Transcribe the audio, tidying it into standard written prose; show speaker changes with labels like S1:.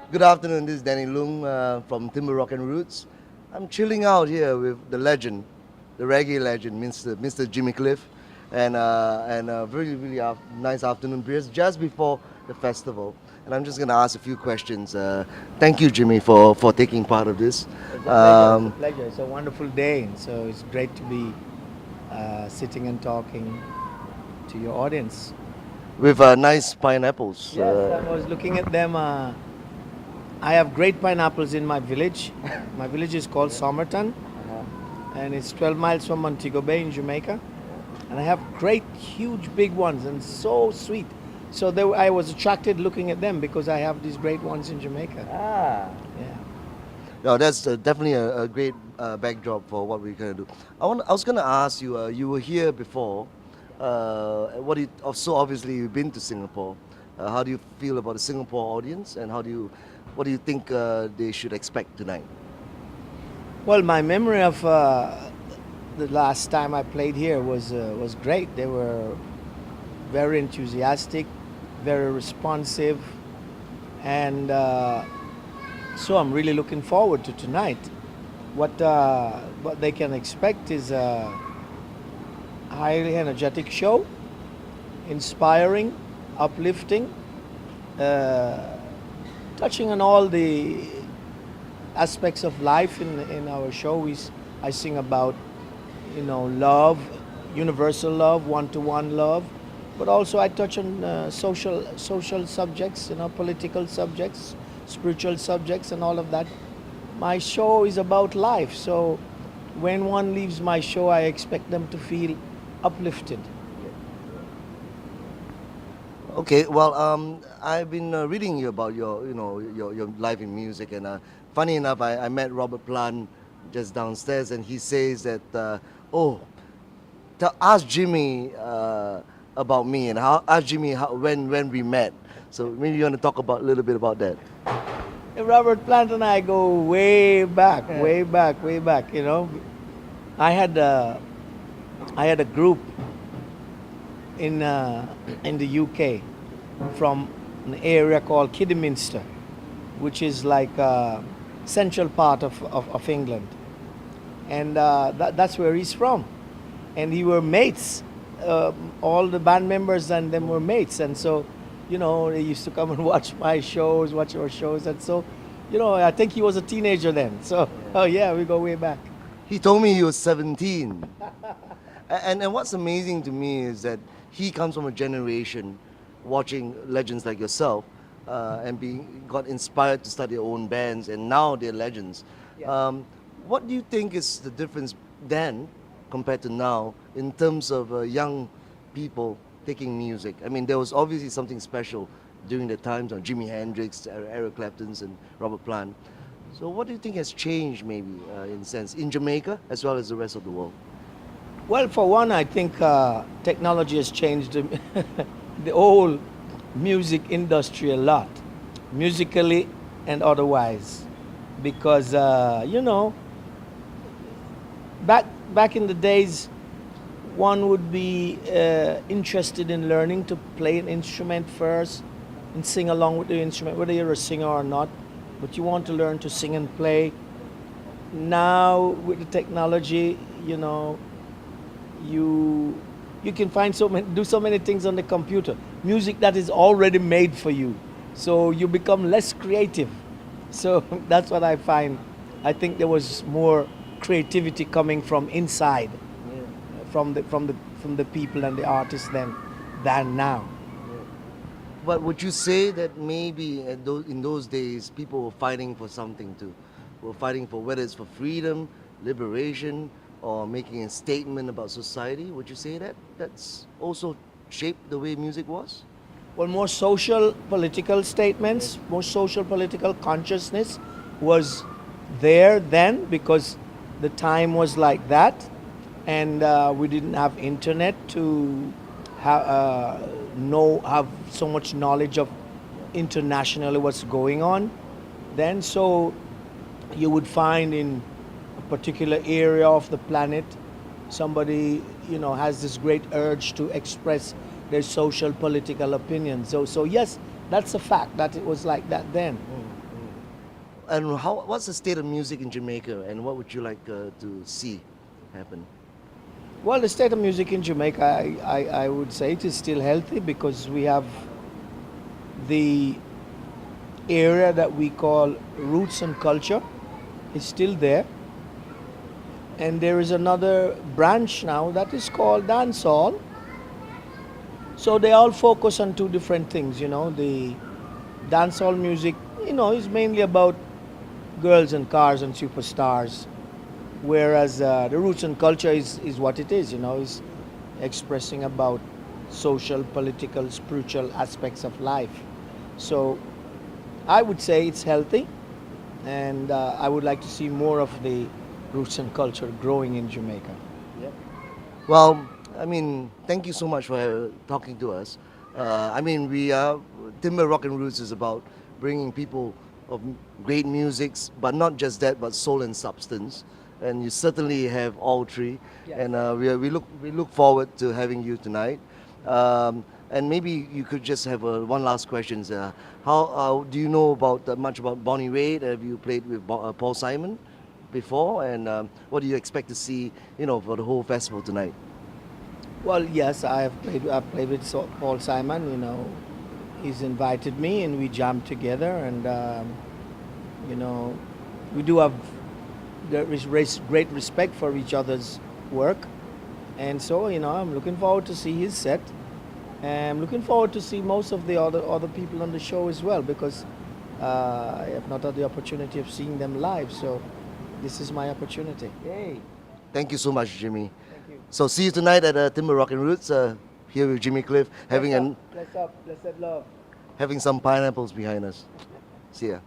S1: Good afternoon, this is Danny Lung from Timbre Rock and Roots. I'm chilling out here with the legend, the reggae legend, Mr. Jimmy Cliff, and a really nice afternoon beer just before the festival. And I'm just going to ask a few questions. Thank you, Jimmy, for taking part of this.
S2: It's a pleasure. It's a
S1: Um,
S2: pleasure. It's a wonderful day, and so it's great to be sitting and talking to your audience.
S1: with nice pineapples.
S2: Yes, I was looking at them. I have great pineapples in my village. My village is called Somerton, and it's 12 miles from Montego Bay in Jamaica. And I have great, huge, big ones, and so sweet. So I was attracted looking at them because I have these great ones in Jamaica. Yeah.
S1: No, that's definitely a great backdrop for what we're going to do. I was going to ask you, you were here before. So obviously you've been to Singapore. How do you feel about the Singapore audience, and what do you think they should expect tonight?
S2: Well, my memory of the last time I played here was great. They were very enthusiastic, very responsive, and so I'm really looking forward to tonight. What they can expect is a highly energetic show, inspiring, uplifting, uh, touching on all the aspects of life in our show. I sing about, love, universal love, one-to-one love, but also I touch on social subjects, political subjects, spiritual subjects, and all of that. My show is about life, so when one leaves my show, I expect them to feel uplifted.
S1: Okay, well, I've been reading you about your life in music, and funny enough, I met Robert Plant just downstairs, and he says that oh, ask Jimmy about me, and ask Jimmy when we met. So maybe you want to talk about a little bit about that.
S2: Robert Plant and I go way back, way back, way back. I had a, I had a group in the UK from an area called Kidderminster, which is like a central part of England, and that's where he's from. And we were mates. All the band members and them were mates, and so they used to come and watch my shows, watch our shows, and so I think he was a teenager then. So oh yeah, we go way back.
S1: He told me he was 17. And what's amazing to me is that he comes from a generation watching legends like yourself and got inspired to start their own bands, and now they're legends.
S2: Yeah.
S1: What do you think is the difference then compared to now in terms of young people taking music? I mean, there was obviously something special during the times of Jimi Hendrix, Eric Clapton's, and Robert Plant. So what do you think has changed maybe in a sense in Jamaica as well as the rest of the world?
S2: Well, for one, I think technology has changed the whole music industry a lot, musically and otherwise, because back in the days, one would be interested in learning to play an instrument first and sing along with the instrument, whether you're a singer or not. But you want to learn to sing and play. Now with the technology, you can find do so many things on the computer, music that is already made for you, so you become less creative. So that's what I find. I think there was more creativity coming from inside, from the people and the artists than now.
S1: But would you say that maybe in those days people were fighting for something too? Were fighting for whether it's for freedom, liberation, or making a statement about society? Would you say that that's also shaped the way music was?
S2: Well, more social political statements, more social political consciousness was there then, because the time was like that, and we didn't have internet to have so much knowledge of internationally what's going on then. So you would find in a particular area of the planet somebody has this great urge to express their social political opinions. So yes, that's a fact that it was like that then.
S1: And what's the state of music in Jamaica, and what would you like to see happen?
S2: Well, the state of music in Jamaica, I would say it is still healthy because we have the area that we call roots and culture is still there. And there is another branch now that is called dancehall. So they all focus on two different things, you know. The dancehall music, you know, is mainly about girls and cars and superstars, whereas the roots and culture is what it is, you know, is expressing about social, political, spiritual aspects of life. So I would say it's healthy, and I would like to see more of the roots and culture growing in Jamaica.
S1: Yep. Well, I mean, thank you so much for talking to us. I mean, we are Timbre Rock and Roots is about bringing people of great musics, but not just that, but soul and substance. And you certainly have all three.
S2: Yes.
S1: And we look forward to having you tonight. And maybe you could just have one last question. How do you know about much about Bonnie Raitt? Have you played with Paul Simon before? And what do you expect to see, for the whole festival tonight?
S2: Well, yes, I've played with Paul Simon. You know, he's invited me, and we jammed together, and you know, we do have great respect for each other's work, and so you know, I'm looking forward to see his set. And I'm looking forward to see most of the other people on the show as well, because I have not had the opportunity of seeing them live. So this is my opportunity. Yay!
S1: Thank you so much, Jimmy.
S2: Thank you.
S1: So see you tonight at Timbre Rock and Roots here with Jimmy Cliff,
S2: Bless up, blessed love.
S1: having some pineapples behind us. See ya.